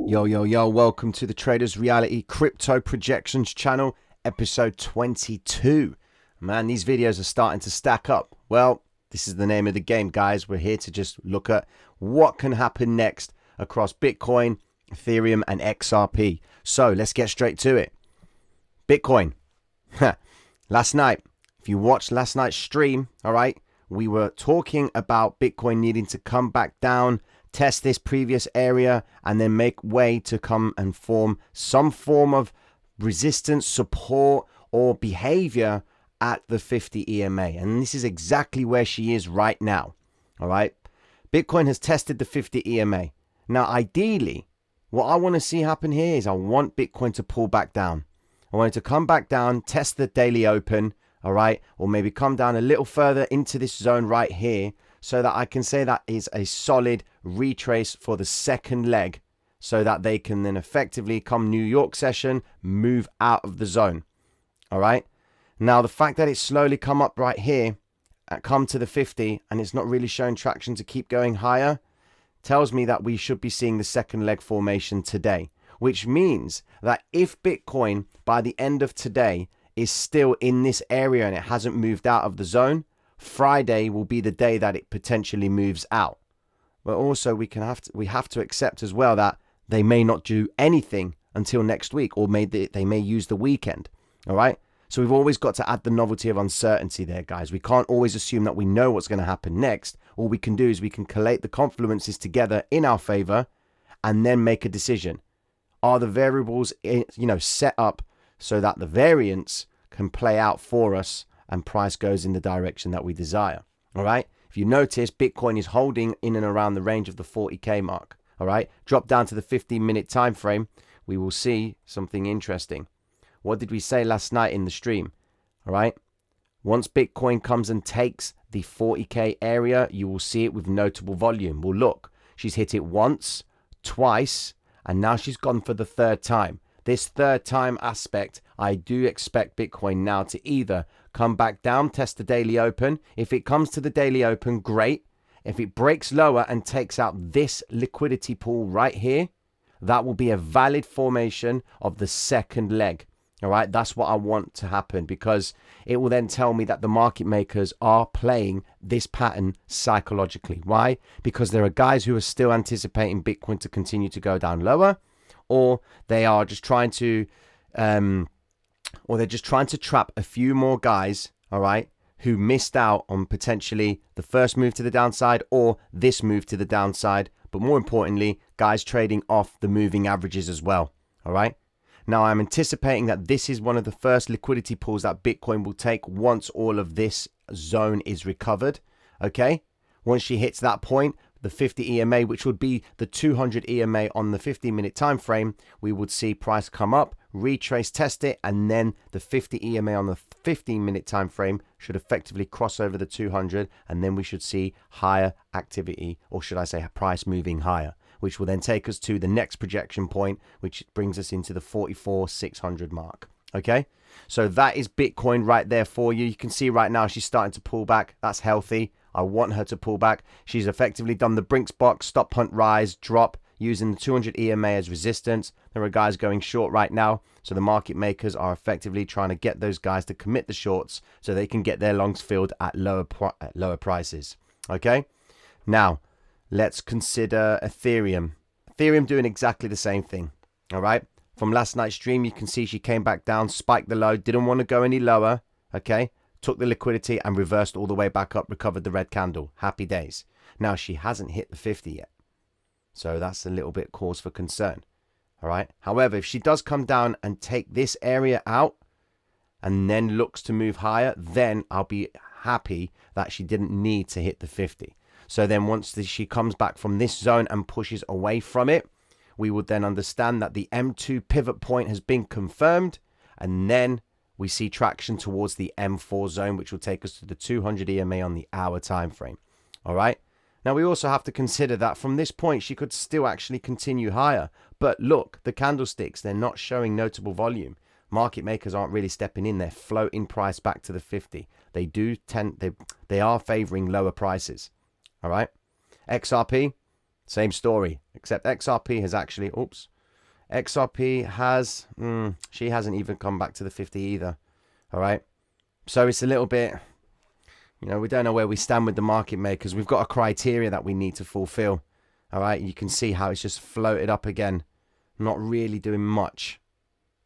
Yo, yo, yo, welcome to the Traders Reality Crypto Projections channel, episode 22. Man, these videos are starting to stack up. Well, this is the name of the game, guys. We're here to just look at what can happen next across Bitcoin, Ethereum, and XRP. So let's get straight to it. Bitcoin. Last night, if you watched last night's stream, all right, we were talking about Bitcoin needing to come back down, test this previous area, and then make way to come and form some form of resistance, support, or behavior at the 50 EMA. And this is exactly where she is right now. All right. Bitcoin has tested the 50 EMA. Now, ideally, what I want to see happen here is I want Bitcoin to pull back down. I want it to come back down, test the daily open, all right, or maybe come down a little further into this zone right here, so that I can say that is a solid retrace for the second leg, so that they can then effectively come New York session, move out of the zone. All right. Now, the fact that it's slowly come up right here, come to the 50, and it's not really showing traction to keep going higher, tells me that we should be seeing the second leg formation today, which means that if Bitcoin by the end of today is still in this area and it hasn't moved out of the zone, Friday will be the day that it potentially moves out. But also we have to accept as well that they may not do anything until next week, or they may use the weekend. All right. So we've always got to add the novelty of uncertainty there, guys. We can't always assume that we know what's going to happen next. All we can do is we can collate the confluences together in our favor and then make a decision. Are the variables, set up so that the variance can play out for us and price goes in the direction that we desire? All right. If you notice, Bitcoin is holding in and around the range of the 40K mark. All right. Drop down to the 15-minute time frame. We will see something interesting. What did we say last night in the stream? All right. Once Bitcoin comes and takes the 40K area, you will see it with notable volume. Well, look, she's hit it once, twice, and now she's gone for the third time. This third time aspect, I do expect Bitcoin now to either come back down, test the daily open. If it comes to the daily open, great. If it breaks lower and takes out this liquidity pool right here, that will be a valid formation of the second leg. All right, that's what I want to happen, because it will then tell me that the market makers are playing this pattern psychologically. Why? Because there are guys who are still anticipating Bitcoin to continue to go down lower, or they are just trying to, trap a few more guys, all right, who missed out on potentially the first move to the downside or this move to the downside. But more importantly, guys trading off the moving averages as well. All right. Now, I'm anticipating that this is one of the first liquidity pools that Bitcoin will take once all of this zone is recovered. Okay. Once she hits that point, the 50 EMA, which would be the 200 EMA on the 15-minute time frame, we would see price come up, retrace, test it, and then the 50 EMA on the 15-minute time frame should effectively cross over the 200, and then we should see higher activity, or should I say price moving higher, which will then take us to the next projection point, which brings us into the 44,600 mark. Okay, so that is Bitcoin right there for you. You can see right now she's starting to pull back. That's healthy. I want her to pull back. She's effectively done the Brinks box, stop, hunt, rise, drop, using the 200 EMA as resistance. There are guys going short right now, so the market makers are effectively trying to get those guys to commit the shorts so they can get their longs filled at lower prices. Okay, now let's consider Ethereum. Ethereum doing exactly the same thing. All right. From last night's stream, you can see she came back down, spiked the low, didn't want to go any lower. Okay. Took the liquidity and reversed all the way back up, recovered the red candle. Happy days. Now, she hasn't hit the 50 yet. So that's a little bit cause for concern. All right. However, if she does come down and take this area out and then looks to move higher, then I'll be happy that she didn't need to hit the 50. So then once she comes back from this zone and pushes away from it, we would then understand that the M2 pivot point has been confirmed. And then we see traction towards the M4 zone, which will take us to the 200 EMA on the hour time frame. All right. Now, we also have to consider that from this point, she could still actually continue higher. But look, the candlesticks, they're not showing notable volume. Market makers aren't really stepping in. They're floating price back to the 50. They are favoring lower prices. All right. XRP, same story, except XRP has actually, XRP has, she hasn't even come back to the 50 either. All right. So it's a little bit, you know, we don't know where we stand with the market makers. We've got a criteria that we need to fulfill. All right. You can see how it's just floated up again. Not really doing much.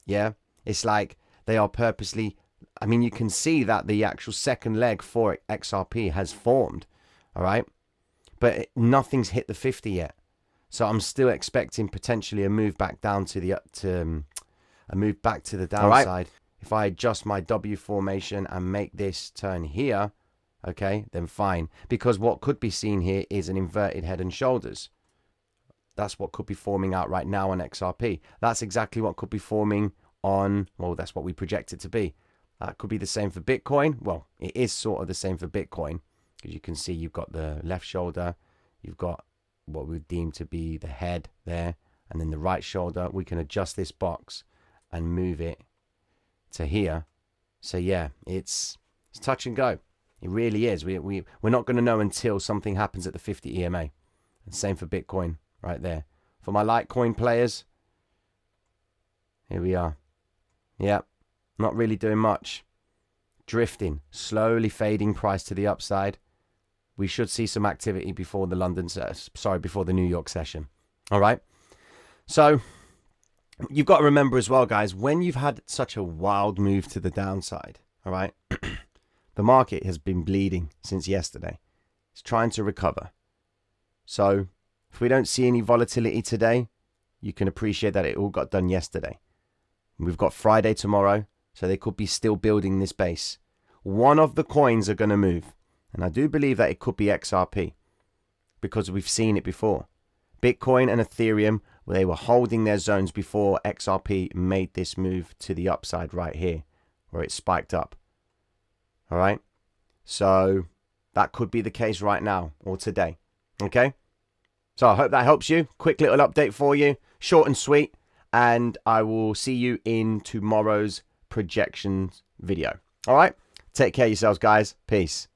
Yeah. It's like they are purposely, I mean, you can see that the actual second leg for XRP has formed. All right. But nothing's hit the 50 yet. So I'm still expecting potentially a move back down to the, a move back to the downside. Right. If I adjust my W formation and make this turn here, okay, then fine. Because what could be seen here is an inverted head and shoulders. That's what could be forming out right now on XRP. That's exactly what could be forming on, well, that's what we project it to be. That could be the same for Bitcoin. Well, it is sort of the same for Bitcoin. Because you can see you've got the left shoulder. You've got what we deem to be the head there. And then the right shoulder. We can adjust this box and move it to here. So yeah, it's touch and go. It really is. We're not going to know until something happens at the 50 EMA. And same for Bitcoin right there. For my Litecoin players, here we are. Yeah, not really doing much. Drifting, slowly fading price to the upside. We should see some activity before the before the New York session. All right. So you've got to remember as well, guys, when you've had such a wild move to the downside, all right, the market has been bleeding since yesterday. It's trying to recover. So if we don't see any volatility today, you can appreciate that it all got done yesterday. We've got Friday tomorrow, so they could be still building this base. One of the coins are going to move. And I do believe that it could be XRP because we've seen it before. Bitcoin and Ethereum, they were holding their zones before XRP made this move to the upside right here where it spiked up. All right. So that could be the case right now or today. Okay. So I hope that helps you. Quick little update for you. Short and sweet. And I will see you in tomorrow's projections video. All right. Take care of yourselves, guys. Peace.